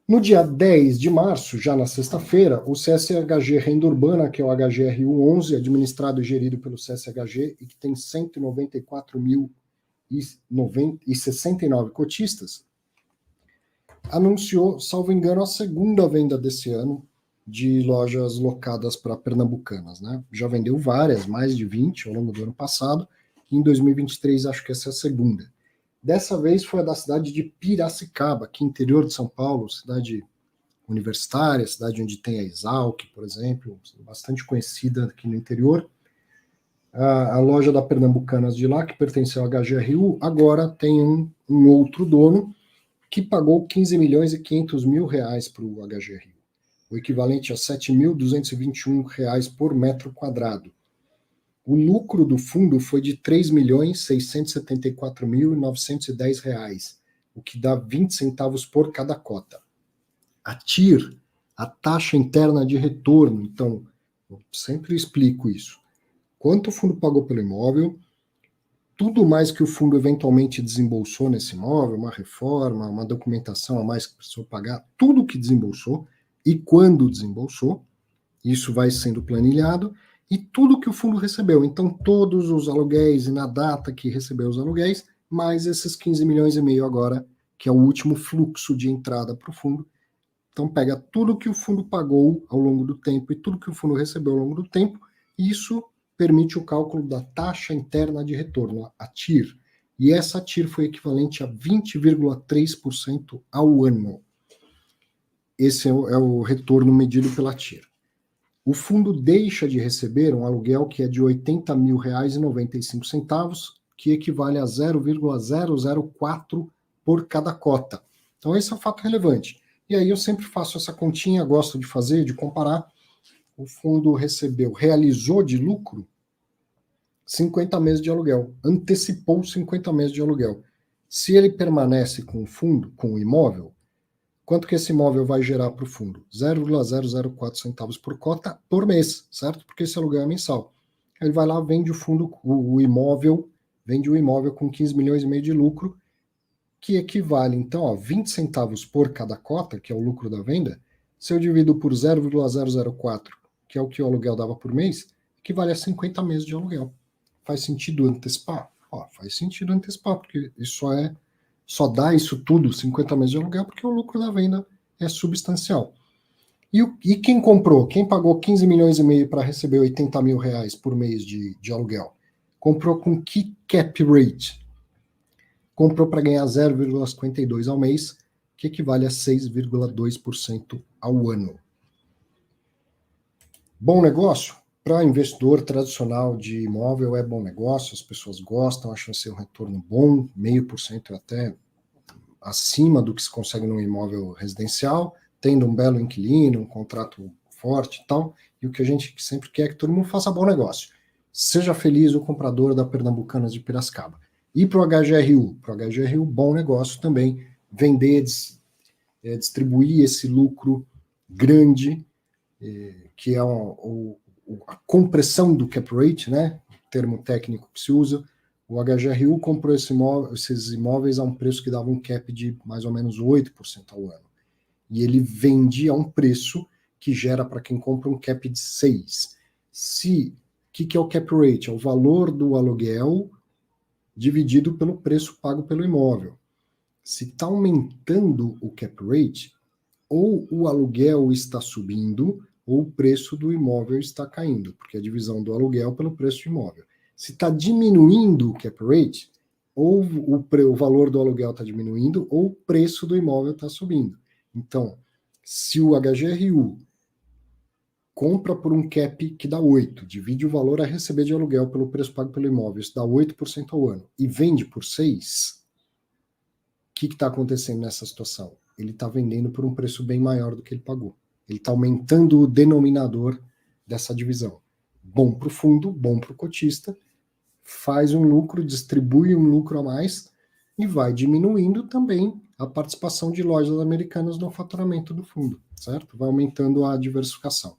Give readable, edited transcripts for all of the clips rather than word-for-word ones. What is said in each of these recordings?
No dia 10 de março, já na sexta-feira, o CSHG Renda Urbana, que é o HGRU11, administrado e gerido pelo CSHG e que tem 194.069 cotistas, anunciou, salvo engano, a segunda venda desse ano de lojas locadas para pernambucanas, né? Já vendeu várias, mais de 20 ao longo do ano passado, e em 2023 acho que essa é a segunda. Dessa vez foi a da cidade de Piracicaba, aqui interior de São Paulo, cidade universitária, cidade onde tem a Exalc, por exemplo, bastante conhecida aqui no interior. A loja da Pernambucanas de lá, que pertenceu ao HGRU, agora tem um outro dono que pagou 15 milhões e 500 mil reais para o HGRU, o equivalente a 7.221 reais por metro quadrado. O lucro do fundo foi de 3.674.910 reais, o que dá 20 centavos por cada cota. A TIR, a taxa interna de retorno, então, eu sempre explico isso. Quanto o fundo pagou pelo imóvel, tudo mais que o fundo eventualmente desembolsou nesse imóvel, uma reforma, uma documentação a mais que precisou pagar, tudo que desembolsou e quando desembolsou, isso vai sendo planilhado, e tudo que o fundo recebeu. Então, todos os aluguéis e na data que recebeu os aluguéis, mais esses 15 milhões e meio agora, que é o último fluxo de entrada para o fundo. Então, pega tudo que o fundo pagou ao longo do tempo e tudo que o fundo recebeu ao longo do tempo, e isso permite o cálculo da taxa interna de retorno, a TIR. E essa TIR foi equivalente a 20,3% ao ano. Esse é o retorno medido pela TIR. O fundo deixa de receber um aluguel que é de R$ 80.000,95, que equivale a 0,004 por cada cota. Então, esse é um fato relevante. E aí eu sempre faço essa continha, gosto de fazer, de comparar. O fundo realizou de lucro 50 meses de aluguel, antecipou 50 meses de aluguel. Se ele permanece com o fundo, com o imóvel, quanto que esse imóvel vai gerar para o fundo? 0,004 centavos por cota por mês, certo? Porque esse aluguel é mensal. Ele vai lá, vende o fundo, o imóvel, vende o imóvel com 15 milhões e meio de lucro, que equivale, então, a 20 centavos por cada cota, que é o lucro da venda. Se eu divido por 0,004, que é o que o aluguel dava por mês, equivale a 50 meses de aluguel. Faz sentido antecipar? Faz sentido antecipar, porque isso só dá isso tudo, 50 meses de aluguel, porque o lucro da venda é substancial. E quem comprou? Quem pagou 15 milhões e meio para receber 80 mil reais por mês de aluguel? Comprou com que cap rate? Comprou para ganhar 0,52 ao mês, que equivale a 6,2% ao ano. Bom negócio? Para investidor tradicional de imóvel é bom negócio, as pessoas gostam, acham ser um retorno bom, 0,5% até acima do que se consegue num imóvel residencial, tendo um belo inquilino, um contrato forte e tal, e o que a gente sempre quer é que todo mundo faça bom negócio. Seja feliz o comprador da Pernambucanas de Piracicaba. E para o HGRU, bom negócio também, vender, distribuir esse lucro grande, que é a compressão do cap rate, né? Termo técnico que se usa. O HGRU comprou esses imóveis a um preço que dava um cap de mais ou menos 8% ao ano. E ele vende a um preço que gera para quem compra um cap de 6%. O que é o cap rate? É o valor do aluguel dividido pelo preço pago pelo imóvel. Se está aumentando o cap rate, ou o aluguel está subindo, ou o preço do imóvel está caindo, porque é a divisão do aluguel pelo preço do imóvel. Se está diminuindo o cap rate, ou o valor do aluguel está diminuindo, ou o preço do imóvel está subindo. Então, se o HGRU compra por um cap que dá 8, divide o valor a receber de aluguel pelo preço pago pelo imóvel, isso dá 8% ao ano, e vende por 6%, o que está acontecendo nessa situação? Ele está vendendo por um preço bem maior do que ele pagou. Ele está aumentando o denominador dessa divisão. Bom para o fundo, bom para o cotista, faz um lucro, distribui um lucro a mais e vai diminuindo também a participação de lojas americanas no faturamento do fundo, certo? Vai aumentando a diversificação.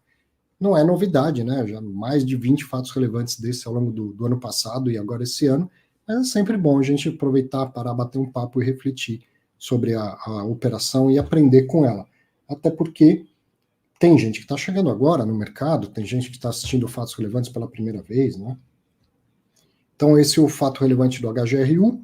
Não é novidade, né? Já mais de 20 fatos relevantes desse ao longo do ano passado e agora esse ano, mas é sempre bom a gente aproveitar para bater um papo e refletir sobre a operação e aprender com ela. até porque tem gente que está chegando agora no mercado, tem gente que está assistindo fatos relevantes pela primeira vez, né? Então esse é o fato relevante do HGRU.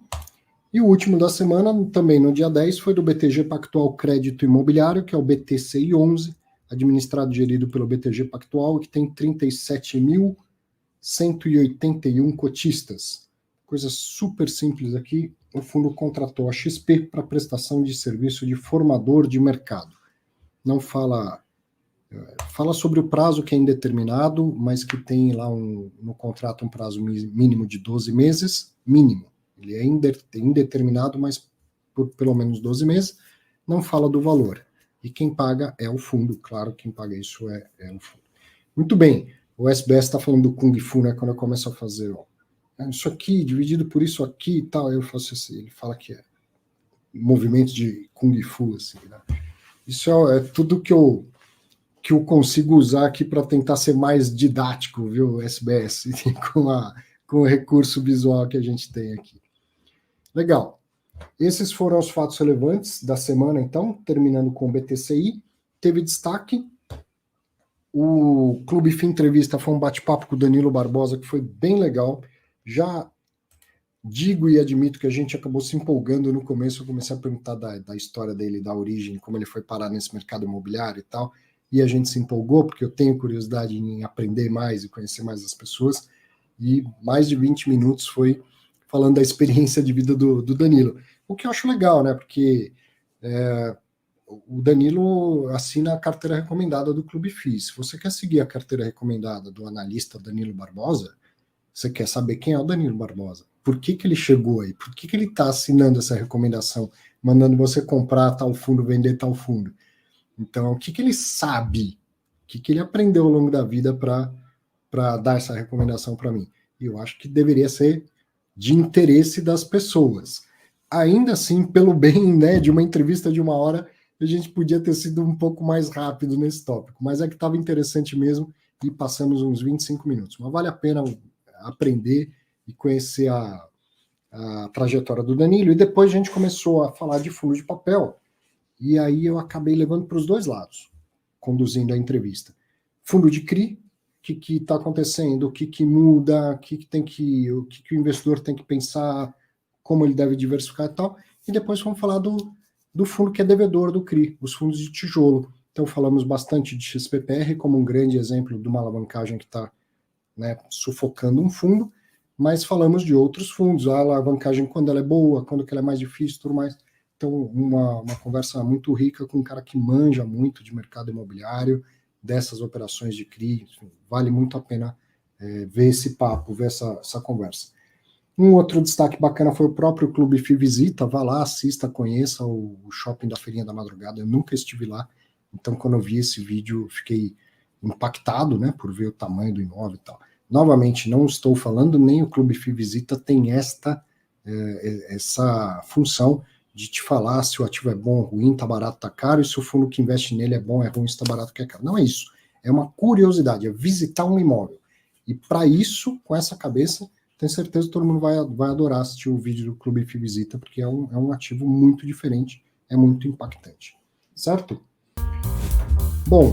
E o último da semana, também no dia 10, foi do BTG Pactual Crédito Imobiliário, que é o BTCI 11, administrado e gerido pelo BTG Pactual, que tem 37.181 cotistas. Coisa super simples aqui, o fundo contratou a XP para prestação de serviço de formador de mercado. Não fala sobre o prazo que é indeterminado, mas que tem lá no contrato um prazo mínimo de 12 meses, mínimo. Ele é indeterminado, mas por pelo menos 12 meses, não fala do valor. E quem paga é o fundo, claro, quem paga isso é o fundo. Muito bem, o SBS está falando do Kung Fu, né, quando eu começo a fazer, ó, isso aqui, dividido por isso aqui e tal, eu faço assim, ele fala que é movimento de Kung Fu, assim, né? Isso é tudo que eu consigo usar aqui para tentar ser mais didático, viu, SBS, com o recurso visual que a gente tem aqui. Legal. Esses foram os fatos relevantes da semana, então, terminando com o BTCI. Teve destaque. O Clube Fim Entrevista foi um bate-papo com o Danilo Barbosa, que foi bem legal. Já digo e admito que a gente acabou se empolgando no começo. Eu comecei a perguntar da história dele, da origem, como ele foi parar nesse mercado imobiliário e tal. E a gente se empolgou, porque eu tenho curiosidade em aprender mais e conhecer mais as pessoas. E mais de 20 minutos foi falando da experiência de vida do Danilo. O que eu acho legal, né? Porque o Danilo assina a carteira recomendada do Clube FI. Se você quer seguir a carteira recomendada do analista Danilo Barbosa, você quer saber quem é o Danilo Barbosa. Por que ele chegou aí? Por que ele está assinando essa recomendação, mandando você comprar tal fundo, vender tal fundo? Então, o que ele sabe? O que ele aprendeu ao longo da vida para dar essa recomendação para mim? E eu acho que deveria ser de interesse das pessoas. Ainda assim, pelo bem, né, de uma entrevista de 1 hora, a gente podia ter sido um pouco mais rápido nesse tópico, mas é que estava interessante mesmo e passamos uns 25 minutos. Mas vale a pena aprender e conhecer a trajetória do Danilo. E depois a gente começou a falar de fundo de papel, e aí eu acabei levando para os dois lados, conduzindo a entrevista. Fundo de CRI, o que está acontecendo, o que muda, o que o investidor tem que pensar, como ele deve diversificar e tal. E depois vamos falar do fundo que é devedor do CRI, os fundos de tijolo. Então falamos bastante de XPPR como um grande exemplo de uma alavancagem que está, né, sufocando um fundo, mas falamos de outros fundos, a alavancagem quando ela é boa, quando ela é mais difícil, tudo mais. Então uma conversa muito rica com um cara que manja muito de mercado imobiliário, dessas operações de CRI, enfim, vale muito a pena ver esse papo, ver essa conversa. Um outro destaque bacana foi o próprio Clube FI Visita. Vá lá, assista, conheça o shopping da Feirinha da Madrugada. Eu nunca estive lá, então quando eu vi esse vídeo fiquei impactado, né, por ver o tamanho do imóvel e tal. Novamente, não estou falando, nem o Clube FI Visita tem essa função de te falar se o ativo é bom ou ruim, tá barato, tá caro, e se o fundo que investe nele é bom, é ruim, se tá barato, que é caro. Não é isso. É uma curiosidade, é visitar um imóvel. E para isso, com essa cabeça, tenho certeza que todo mundo vai adorar assistir o vídeo do Clube FI Visita, porque é um ativo muito diferente, é muito impactante. Certo? Bom,